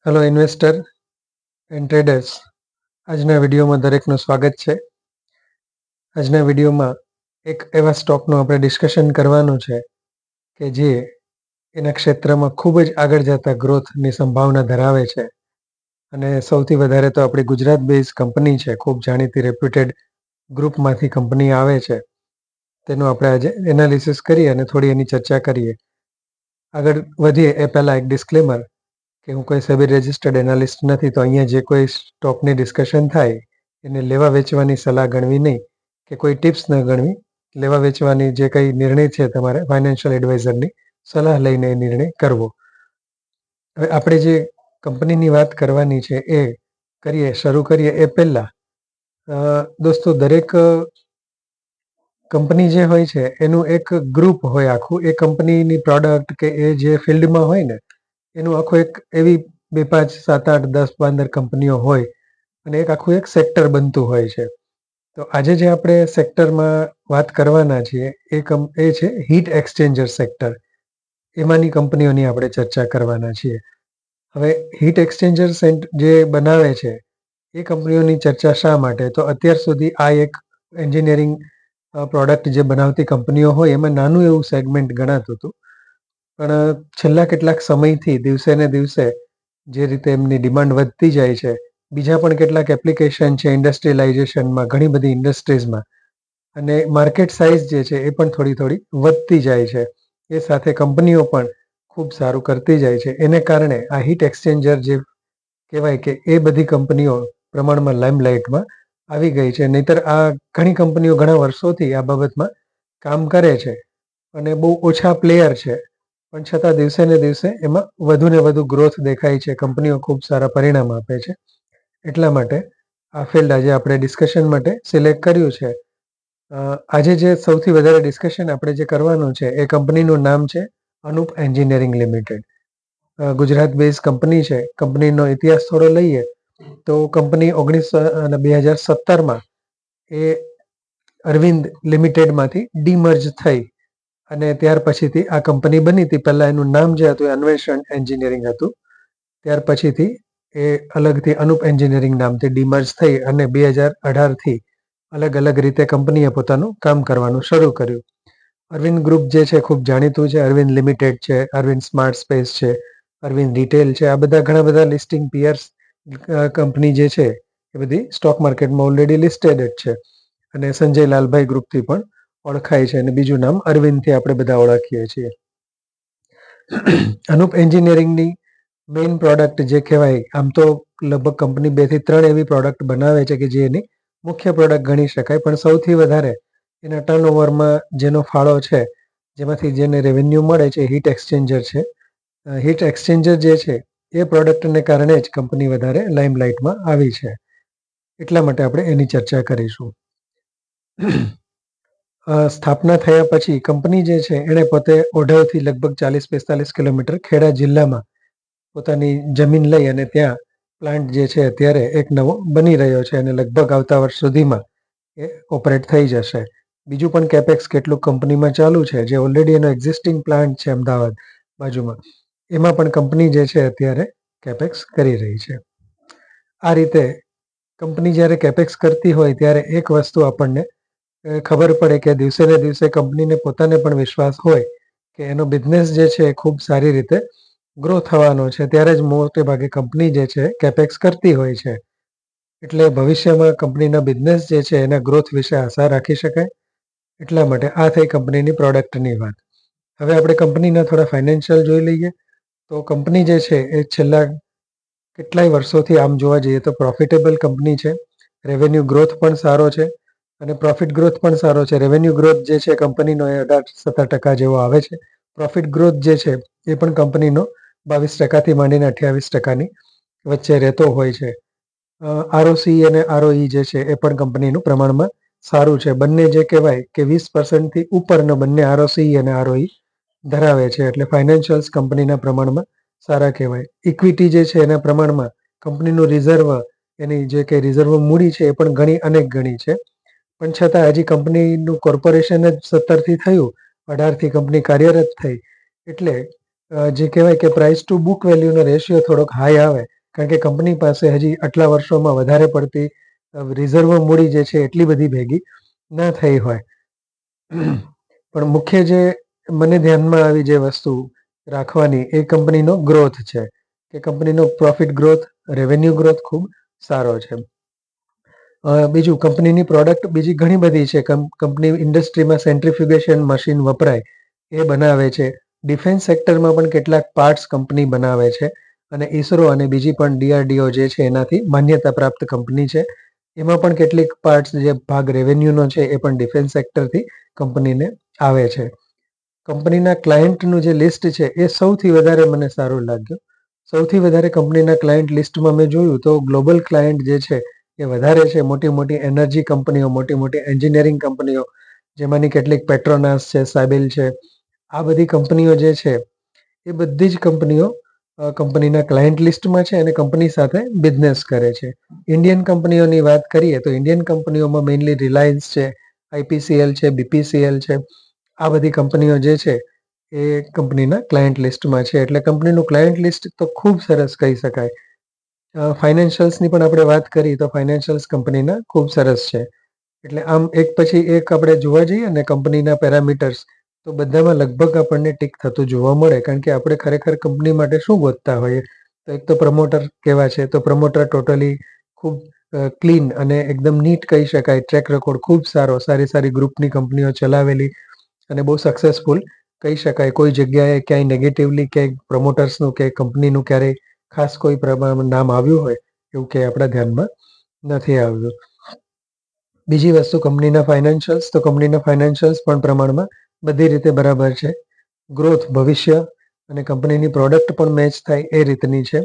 Hello investor and traders, આજના વિડીયોમાં દરેકનું સ્વાગત છે. આજના વિડીયોમાં એક એવા સ્ટોકનું આપણે ડિસ્કશન કરવાનું છે કે જે એના ક્ષેત્રમાં ખૂબ જ આગળ જતા ગ્રોથની સંભાવના ધરાવે છે અને સૌથી વધારે તો આપણી ગુજરાત બેઝ કંપની છે, ખૂબ જાણીતી રેપ્યુટેડ ગ્રુપમાંથી કંપની આવે છે. તેનું આપણે આજે એનાલિસિસ કરીએ અને થોડી એની ચર્ચા કરીએ. આગળ વધીએ એ પહેલાં એક ડિસ્ક્લેમર કે હું કોઈ સેબી રજિસ્ટર્ડ એનાલિસ્ટ નથી, તો અહીંયા જે કોઈ સ્ટોકની ડિસ્કશન થાય એને લેવા વેચવાની સલાહ ગણવી નહીં કે કોઈ ટિપ્સ ન ગણવી. લેવા વેચવાની જે કંઈ નિર્ણય છે તમારે ફાઇનાન્શિયલ એડવાઇઝરની સલાહ લઈને એ નિર્ણય કરવો. હવે આપણે જે કંપનીની વાત કરવાની છે એ શરૂ કરીએ એ પહેલાં દોસ્તો, દરેક કંપની જે હોય છે એનું એક ગ્રુપ હોય આખું. એ કંપનીની પ્રોડક્ટ કે એ જે ફિલ્ડમાં હોય ને એનું આખું એક એવી 2, 5, 7, 8, 10, 15 કંપનીઓ હોય અને એક આખું એક સેક્ટર બનતું હોય છે. તો આજે જે આપણે સેક્ટરમાં વાત કરવાના છીએ એ છે હીટ એક્સચેન્જર સેક્ટર. એમાંની કંપનીઓની આપણે ચર્ચા કરવાના છીએ. હવે હીટ એક્સચેન્જર જે બનાવે છે એ કંપનીઓની ચર્ચા શા માટે? તો અત્યાર સુધી આ એક એન્જિનિયરિંગ પ્રોડક્ટ જે બનાવતી કંપનીઓ હોય એમાં નાનું એવું સેગમેન્ટ ગણાતું હતું. પણ છેલ્લા કેટલાક સમયથી દિવસે ને દિવસે જે રીતે એમની ડિમાન્ડ વધતી જાય છે, બીજા પણ કેટલાક એપ્લિકેશન છે ઇન્ડસ્ટ્રીયલાઇઝેશનમાં, ઘણી બધી ઇન્ડસ્ટ્રીઝમાં, અને માર્કેટ સાઇઝ જે છે એ પણ થોડી થોડી વધતી જાય છે. એ સાથે કંપનીઓ પણ ખૂબ સારું કરતી જાય છે. એને કારણે આ હીટ એક્સચેન્જર જે કહેવાય કે એ બધી કંપનીઓ પ્રમાણમાં લાઇમલાઇટમાં આવી ગઈ છે. નહીતર આ ઘણી કંપનીઓ ઘણા વર્ષોથી આ બાબતમાં કામ કરે છે અને બહુ ઓછા પ્લેયર છે, પણ છતાં દિવસે ને દિવસે એમાં વધુ ને વધુ ગ્રોથ દેખાય છે. કંપનીઓ ખૂબ સારા પરિણામ આપે છે. એટલા માટે આ ફિલ્ડ આજે આપણે ડિસ્કશન માટે સિલેક્ટ કર્યું છે. આજે જે સૌથી વધારે ડિસ્કશન આપણે જે કરવાનું છે એ કંપનીનું નામ છે Anup engineering limited. Gujarat base company છે. કંપનીનો ઇતિહાસ થોડો લઈએ તો કંપની 2017માં એ અરવિંદ લિમિટેડમાંથી ડીમર્જ થઈ અને ત્યાર પછીથી આ કંપની બની હતી. પહેલાં એનું નામ જે હતું એ અન્વેષણ એન્જિનિયરિંગ હતું. ત્યાર પછીથી એ અલગથી અનુપ એન્જિનિયરિંગ નામથી ડીમર્જ થઈ અને 2018થી અલગ અલગ રીતે કંપનીએ પોતાનું કામ કરવાનું શરૂ કર્યું. અરવિંદ ગ્રુપ જે છે ખૂબ જાણીતું છે. અરવિંદ લિમિટેડ છે, અરવિંદ સ્માર્ટ સ્પેસ છે, અરવિંદ રિટેલ છે. આ બધા ઘણા બધા લિસ્ટિંગ પિયર્સ કંપની જે છે એ બધી સ્ટોક માર્કેટમાં ઓલરેડી લિસ્ટેડ જ છે અને સંજય લાલભાઈ ગ્રુપથી પણ ઓળખાય છે અને બીજું નામ અરવિંદથી આપણે બધા ઓળખીએ છીએ. અનુપ એન્જિનિયરિંગની મેઇન પ્રોડક્ટ જે કહેવાય, આમ તો લગભગ કંપની 2 થી 3 એવી પ્રોડક્ટ બનાવે છે કે જે એની મુખ્ય પ્રોડક્ટ ગણી શકાય, પણ સૌથી વધારે એના ટર્નઓવરમાં જેનો ફાળો છે, જેમાંથી જેને રેવન્યુ મળે છે, હીટ એક્સચેન્જર છે. હીટ એક્સચેન્જર જે છે એ પ્રોડક્ટને કારણે જ કંપની વધારે લાઇમલાઇટમાં આવી છે. એટલા માટે આપણે એની ચર્ચા કરીશું. સ્થાપના થયા પછી કંપની જે છે એણે પોતે ઓઢવથી લગભગ 40-45 કિલોમીટર ખેડા જિલ્લામાં પોતાની જમીન લઈ અને ત્યાં પ્લાન્ટ જે છે અત્યારે એક નવો બની રહ્યો છે અને લગભગ આવતા વર્ષ સુધીમાં એ ઓપરેટ થઈ જશે. બીજું પણ કેપેક્સ કેટલું કંપનીમાં ચાલુ છે, જે ઓલરેડી એનો એક્ઝિસ્ટિંગ પ્લાન્ટ છે અમદાવાદ બાજુમાં, એમાં પણ કંપની જે છે અત્યારે કેપેક્સ કરી રહી છે. આ રીતે કંપની જ્યારે કેપેક્સ કરતી હોય ત્યારે એક વસ્તુ આપણને ખબર પડે કે દિવસે ને દિવસે કંપનીને પોતાને પણ વિશ્વાસ હોય કે એનો બિઝનેસ જે છે એ ખૂબ સારી રીતે ગ્રો થવાનો છે. ત્યારે જ મોટે ભાગે કંપની જે છે કેપેક્સ કરતી હોય છે. એટલે ભવિષ્યમાં કંપનીના બિઝનેસ જે છે એના ગ્રોથ વિશે આશા રાખી શકાય. એટલા માટે આ થઈ કંપનીની પ્રોડક્ટની વાત. હવે આપણે કંપનીના થોડા ફાઇનાન્શિયલ જોઈ લઈએ. તો કંપની જે છે એ છેલ્લા કેટલાય વર્ષોથી આમ જોવા જઈએ તો પ્રોફિટેબલ કંપની છે. રેવન્યુ ગ્રોથ પણ સારો છે અને પ્રોફિટ ગ્રોથ પણ સારો છે. રેવન્યુ ગ્રોથ જે છે કંપનીનો એ 18-17% જેવો આવે છે. પ્રોફિટ ગ્રોથ જે છે એ પણ કંપનીનો 22%થી માંડીને 28%ની વચ્ચે રહેતો હોય છે. આરઓસી અને આરઓઈ જે છે એ પણ કંપનીનું પ્રમાણમાં સારું છે. બંને જે કહેવાય કે 20%થી ઉપરનો બંને આરઓસી અને આરઓઈ ધરાવે છે. એટલે ફાઇનાન્શિયલ્સ કંપનીના પ્રમાણમાં સારા કહેવાય. ઇક્વિટી જે છે એના પ્રમાણમાં કંપનીનું રિઝર્વ, એની જે કંઈ રિઝર્વ મૂડી છે એ પણ અનેક ગણી છે. પણ છતાં હજી કંપનીનું કોર્પોરેશન જ 17થી થયું, 18થી કંપની કાર્યરત થઈ, એટલે જે કહેવાય કે પ્રાઇસ ટુ બુક વેલ્યુનો રેશિયો થોડોક હાઈ આવે કારણ કે કંપની પાસે હજી આટલા વર્ષોમાં વધારે પડતી રિઝર્વ મૂડી જે છે એટલી બધી ભેગી ના થઈ હોય. પણ મુખ્ય જે મને ધ્યાનમાં આવી જે વસ્તુ રાખવાની એ કંપનીનો ગ્રોથ છે કે કંપનીનો પ્રોફિટ ગ્રોથ, રેવન્યુ ગ્રોથ ખૂબ સારો છે. બીજું, કંપનીની પ્રોડક્ટ બીજી ઘણી બધી છે. કંપની ઇન્ડસ્ટ્રીમાં સેન્ટ્રીફ્યુગેશન મશીન વપરાય એ બનાવે છે. ડિફેન્સ સેક્ટરમાં પણ કેટલાક પાર્ટ્સ કંપની બનાવે છે. અને ઇસરો અને બીજી પણ DRDO જે છે એનાથી માન્યતા પ્રાપ્ત કંપની છે. એમાં પણ કેટલીક પાર્ટ્સ જે ભાગ રેવન્યુનો છે એ પણ ડિફેન્સ સેક્ટરથી કંપનીને આવે છે. કંપનીના ક્લાયન્ટનું જે લિસ્ટ છે એ સૌથી વધારે મને સારું લાગ્યું. સૌથી વધારે કંપનીના ક્લાયન્ટ લિસ્ટમાં મેં જોયું તો ગ્લોબલ ક્લાયન્ટ જે છે એ વધારે છે. મોટી મોટી એનર્જી કંપનીઓ, મોટી મોટી એન્જિનિયરિંગ કંપનીઓ, જેમાંની કેટલીક પેટ્રોનાસ છે, સાબિલ છે, આ બધી કંપનીઓ જે છે એ બધી જ કંપનીઓ કંપનીના ક્લાયન્ટ લિસ્ટમાં છે અને કંપની સાથે બિઝનેસ કરે છે. ઇન્ડિયન કંપનીઓની વાત કરીએ તો ઇન્ડિયન કંપનીઓમાં મેઇનલી રિલાયન્સ છે, IPCL છે, BPCL છે, આ બધી કંપનીઓ જે છે એ કંપનીના ક્લાયન્ટ લિસ્ટમાં છે. એટલે કંપનીનું ક્લાયન્ટ લિસ્ટ તો ખૂબ સરસ કહી શકાય. ફાઇનાન્શિયલ્સની પણ આપણે વાત કરી તો ફાઇનાન્શિયલ્સ કંપનીના ખૂબ સરસ છે. એટલે આમ એક પછી એક આપણે જોવા જઈએ ને કંપનીના પેરામીટર્સ, તો બધામાં લગભગ આપણને ટીક થતું જોવા મળે. કારણ કે આપણે ખરેખર કંપની માટે શું ગોતતા હોઈએ, તો એક તો પ્રમોટર કેવા છે, તો પ્રમોટર ટોટલી ખૂબ ક્લીન અને એકદમ નીટ કહી શકાય. ટ્રેક રેકોર્ડ ખૂબ સારો, સારી સારી ગ્રુપની કંપનીઓ ચલાવેલી અને બહુ સક્સેસફુલ કહી શકાય. કોઈ જગ્યાએ ક્યાંય નેગેટિવલી ક્યાંય પ્રમોટર્સનું કે કંપનીનું ક્યારેય ખાસ કોઈ પ્રમાણમાં નામ આવ્યું હોય એવું કે આપણા ધ્યાનમાં નથી આવ્યું. બીજી વસ્તુ કંપનીના ફાઇનાન્શિયલ્સ, તો કંપનીના ફાઇનાન્શિયલ્સ પણ પ્રમાણમાં બધી રીતે બરાબર છે. ગ્રોથ, ભવિષ્ય અને કંપનીની પ્રોડક્ટ પણ મેચ થાય એ રીતની છે.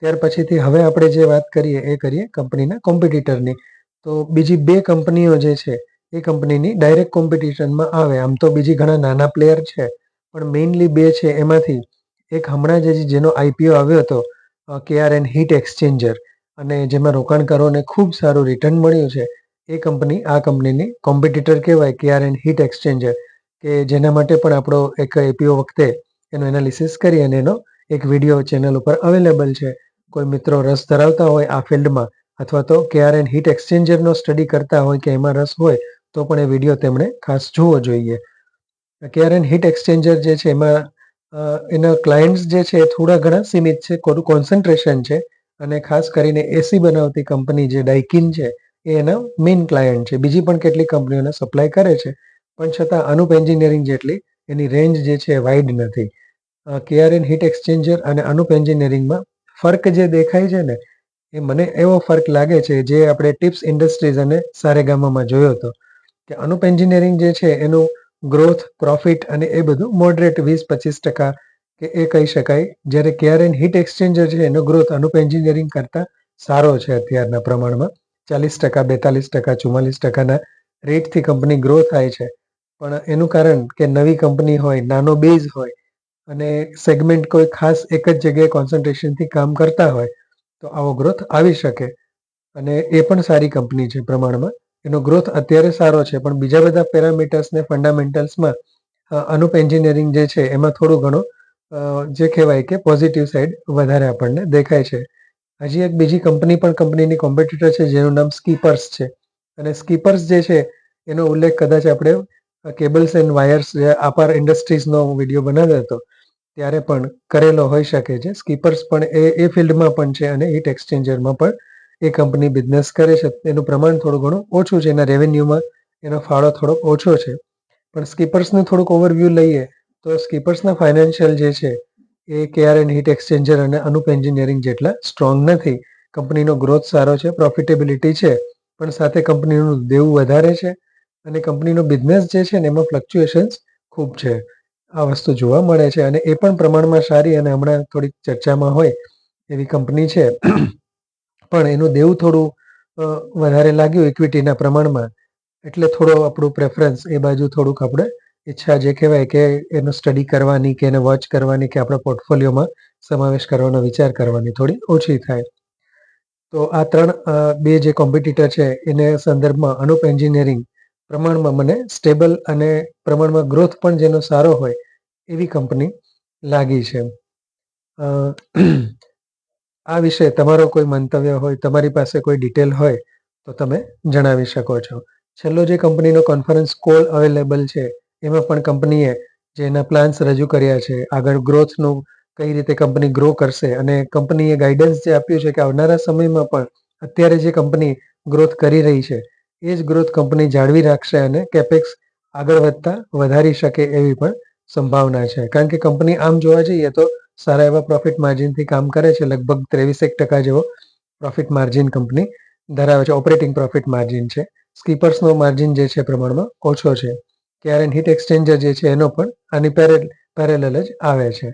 ત્યાર પછીથી હવે આપણે જે વાત કરીએ એ કરીએ કંપનીના કોમ્પિટિટરની. તો બીજી બે કંપનીઓ જે છે એ કંપનીની ડાયરેક્ટ કોમ્પિટિશનમાં આવે. આમ તો બીજી ઘણા નાના પ્લેયર છે, પણ મેઇનલી બે છે. એમાંથી એક હમણાં જ જેનો IPO આવ્યો હતો, KRN હીટ એક્સચેન્જર, અને જેમાં રોકાણકારોને ખૂબ સારું રિટર્ન મળ્યું છે, એ કંપની આ કંપનીની કોમ્પિટિટર કહેવાય, KRN હીટ એક્સચેન્જર, કે જેના માટે પણ આપણો એક IPO વખતે એનું એનાલિસિસ કરી અને એનો એક વિડીયો ચેનલ ઉપર અવેલેબલ છે. કોઈ મિત્રો રસ ધરાવતા હોય આ ફિલ્ડમાં, અથવા તો KRN હીટ એક્સચેન્જરનો સ્ટડી કરતા હોય કે એમાં રસ હોય, તો પણ એ વિડીયો તેમણે ખાસ જોવો જોઈએ. KRN હીટ એક્સચેન્જર જે છે એમાં એના ક્લાયન્ટ્સ જે છે એ થોડા ઘણા સીમિત છે, થોડું કોન્સન્ટ્રેશન છે. અને ખાસ કરીને એસી બનાવતી કંપની જે ડાઇકિન છે એ એના મેઇન ક્લાયન્ટ છે. બીજી પણ કેટલીક કંપનીઓને સપ્લાય કરે છે, પણ છતાં અનુપ એન્જિનિયરિંગ જેટલી એની રેન્જ જે છે વાઇડ નથી. KRN હીટ એક્સચેન્જર અને અનુપ એન્જિનિયરિંગમાં ફર્ક જે દેખાય છે ને, એ મને એવો ફર્ક લાગે છે જે આપણે ટિપ્સ ઇન્ડસ્ટ્રીઝ અને સારેગામામાં જોયો હતો, કે અનુપ એન્જિનિયરિંગ જે છે એનું ગ્રોથ, પ્રોફિટ અને એ બધું મોડરેટ 20-25% કે એ કહી શકાય. જ્યારે KRN હીટ એક્સચેન્જર છે એનો ગ્રોથ અનુપ એન્જિનિયરિંગ કરતાં સારો છે. અત્યારના પ્રમાણમાં 40%, 42%, 44%ના રેટથી કંપની ગ્રો થાય છે. પણ એનું કારણ કે નવી કંપની હોય, નાનો બેઝ હોય અને સેગમેન્ટ કોઈ ખાસ એક જ જગ્યાએ કોન્સન્ટ્રેશનથી કામ કરતા હોય, તો આવો ગ્રોથ આવી શકે. અને એ પણ સારી કંપની છે પ્રમાણમાં. એનો ગ્રોથ અત્યારે સારો છે, પણ બીજા બધા પેરામીટર્સ ને ફંડામેન્ટલ્સમાં અનુપ એન્જિનિયરિંગ જે છે એમાં થોડું ઘણું જે કહેવાય કે પોઝિટિવ સાઈડ વધારે આપણને દેખાય છે. હજી એક બીજી કંપની પણ કંપનીની કોમ્પિટિટર છે જેનું નામ સ્કીપર્સ છે. અને સ્કીપર્સ જે છે એનો ઉલ્લેખ કદાચ આપણે કેબલ્સ એન્ડ વાયર્સ જે અપાર ઇન્ડસ્ટ્રીઝનો વિડીયો બનાવ્યો હતો ત્યારે પણ કરેલો હોઈ શકે છે. સ્કીપર્સ પણ એ ફિલ્ડમાં પણ છે અને હીટ એક્સચેન્જરમાં પણ એ કંપની બિઝનેસ કરે છે. એનું પ્રમાણ થોડું ઘણું ઓછું છે, એના રેવન્યુમાં એનો ફાળો થોડોક ઓછો છે. પણ સ્કીપર્સનું થોડુંક ઓવરવ્યૂ લઈએ તો સ્કીપર્સના ફાઇનાન્શિયલ જે છે એ KRN હીટ એક્સચેન્જર અને અનુપ એન્જિનિયરિંગ જેટલા સ્ટ્રોંગ નથી. કંપનીનો ગ્રોથ સારો છે, પ્રોફિટેબિલિટી છે, પણ સાથે કંપનીનું દેવું વધારે છે અને કંપનીનો બિઝનેસ જે છે ને એમાં ફ્લક્ચ્યુએશન્સ ખૂબ છે. આ વસ્તુ જોવા મળે છે અને એ પણ પ્રમાણમાં સારી અને હમણાં થોડીક ચર્ચામાં હોય એવી કંપની છે. પણ એનું દેવું થોડું વધારે લાગ્યું ઇક્વિટીના પ્રમાણમાં, એટલે થોડો આપણું પ્રેફરન્સ એ બાજુ થોડુંક આપણે ઈચ્છા જે કહેવાય કે એનો સ્ટડી કરવાની કે એને વોચ કરવાની કે આપણા પોર્ટફોલિયોમાં સમાવેશ કરવાનો વિચાર કરવાની થોડી ઓછી થાય. તો આ બે જે કોમ્પિટિટર છે એને સંદર્ભમાં અનુપ એન્જિનિયરિંગ પ્રમાણમાં મને સ્ટેબલ અને પ્રમાણમાં ગ્રોથ પણ જેનો સારો હોય એવી કંપની લાગી છે. આ વિશે તમારો કોઈ મંતવ્ય હોય, તમારી પાસે કોઈ ડિટેલ હોય તો તમે જણાવી શકો છો. છેલ્લો જે કંપનીનો કોન્ફરન્સ કોલ અવેલેબલ છે એમાં પણ કંપનીએ જે એના પ્લાન્સ રજૂ કર્યા છે, આગળ ગ્રોથનું કઈ રીતે કંપની ગ્રો કરશે, અને કંપનીએ ગાઈડન્સ જે આપ્યું છે કે આવનારા સમયમાં પણ અત્યારે જે કંપની ગ્રોથ કરી રહી છે એ જ ગ્રોથ કંપની જાળવી રાખશે અને કેપેક્સ આગળ વધતા વધારી શકે એવી પણ સંભાવના છે. કારણ કે કંપની આમ જોવા જઈએ તો સારા એવા પ્રોફિટ માર્જિનથી કામ કરે છે. લગભગ 23% જેવો પ્રોફિટ માર્જિન કંપની ધરાવે છે. ઓપરેટિંગ પ્રોફિટ માર્જિન છે. સ્કીપર્સનો માર્જિન જે છે પ્રમાણમાં ઓછો છે. કેર એન્ડ હીટ એક્સચેન્જર જે છે એનો પણ આની પેરેલલ જ આવે છે.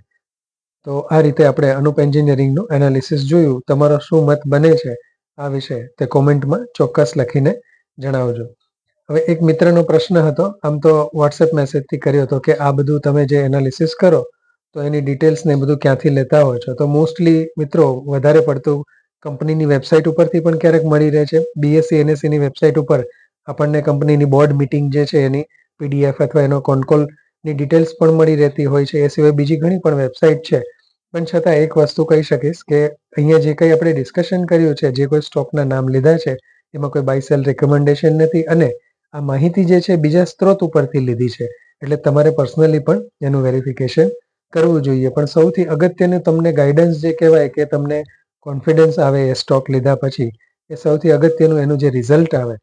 તો આ રીતે આપણે અનુપ એન્જિનિયરિંગનું એનાલિસિસ જોયું. તમારો શું મત બને છે આ વિશે તે કોમેન્ટમાં ચોક્કસ લખીને જણાવજો. હવે એક મિત્રનો પ્રશ્ન હતો, આમ તો વોટ્સએપ મેસેજથી કર્યો હતો, કે આ બધું તમે જે એનાલિસિસ કરો તો એની ડિટેલ્સ ને બધું ક્યાંથી લેતા હોય છો? તો મોસ્ટલી મિત્રો વધારે પડતું કંપનીની વેબસાઇટ ઉપરથી પણ ક્યારેક મળી રહે છે. બીએસસી એનએસસીની વેબસાઇટ ઉપર આપણને કંપનીની બોર્ડ મિટિંગ જે છે એની પીડીએફ અથવા એનો કોનકોલની ડિટેલ્સ પણ મળી રહેતી હોય છે. એ સિવાય બીજી ઘણી પણ વેબસાઇટ છે. પણ છતાં એક વસ્તુ કહી શકીશ કે અહીંયા જે કંઈ આપણે ડિસ્કશન કર્યું છે, જે કોઈ સ્ટોકના નામ લીધા છે, એમાં કોઈ બાય સેલ રેકમેન્ડેશન નથી, અને આ માહિતી જે છે બીજા સ્ત્રોત ઉપરથી લીધી છે. એટલે તમારે પર્સનલી પણ એનું વેરિફિકેશન કરવું જોઈએ. પણ સૌથી અગત્યનું તમને ગાઈડન્સ જે કહેવાય કે તમને કોન્ફિડન્સ આવે એ સ્ટોક લીધા પછી, એ સૌથી અગત્યનું એનું જે રિઝલ્ટ આવે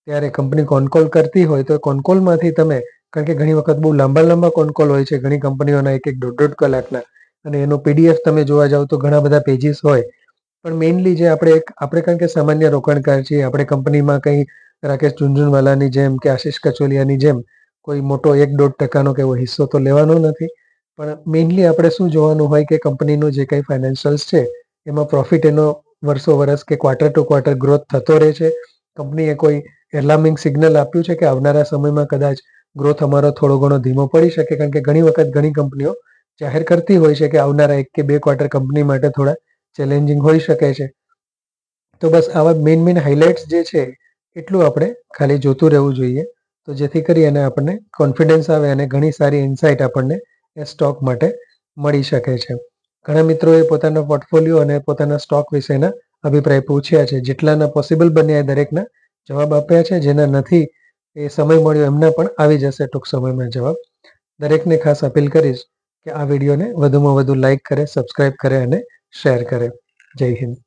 ત્યારે કંપની કોનકોલ કરતી હોય તો કોનકોલમાંથી તમે, કારણ કે ઘણી વખત બહુ લાંબા લાંબા કોનકોલ હોય છે ઘણી કંપનીઓના, એક દોઢ કલાકના, અને એનો પીડીએફ તમે જોવા જાવ તો ઘણા બધા પેજીસ હોય. પણ મેઇનલી જે આપણે કારણ કે સામાન્ય રોકાણકાર છીએ, આપણે કંપનીમાં કંઈ રાકેશ ઝુનઝુનવાલાની જેમ કે આશિષ કચોલિયાની જેમ કોઈ મોટો 1-1.5% કે એવો હિસ્સો તો લેવાનો નથી. પણ મેઇનલી આપણે શું જોવાનું હોય કે કંપનીનું જે કંઈ ફાઇનાન્શિયલ્સ છે એમાં પ્રોફિટ એનો વર્ષો વર્ષ કે ક્વાર્ટર ટુ ક્વાર્ટર ગ્રોથ થતો રહે છે. કંપનીએ કોઈ એલાર્મિંગ સિગ્નલ આપ્યું છે કે આવનારા સમયમાં કદાચ ગ્રોથ અમારો થોડો ઘણો ધીમો પડી શકે? કારણ કે ઘણી વખત ઘણી કંપનીઓ જાહેર કરતી હોય છે કે આવનારા 1 કે 2 ક્વાર્ટર કંપની માટે થોડા ચેલેન્જિંગ હોઈ શકે છે. તો બસ આવા મેઇન હાઇલાઇટ્સ જે છે એટલું આપણે ખાલી જોતું રહેવું જોઈએ, તો જેથી કરી અને આપણને કોન્ફિડન્સ આવે અને ઘણી સારી ઇન્સાઇટ આપણને એ સ્ટોક માટે મળી શકે છે. ઘણા મિત્રોએ પોતાના પોર્ટફોલિયો અને પોતાના સ્ટોક વિશેના અભિપ્રાય પૂછ્યા છે. જેટલાના પોસિબલ બન્યા એ દરેકના જવાબ આપ્યા છે. જેના નથી એ સમય મળ્યો એમના પણ આવી જશે ટૂંક સમયમાં જવાબ. દરેકને ખાસ અપીલ કરીશ કે આ વિડીયોને વધુમાં વધુ લાઇક કરે, સબસ્ક્રાઇબ કરે અને શેર કરે. જય હિન્દ.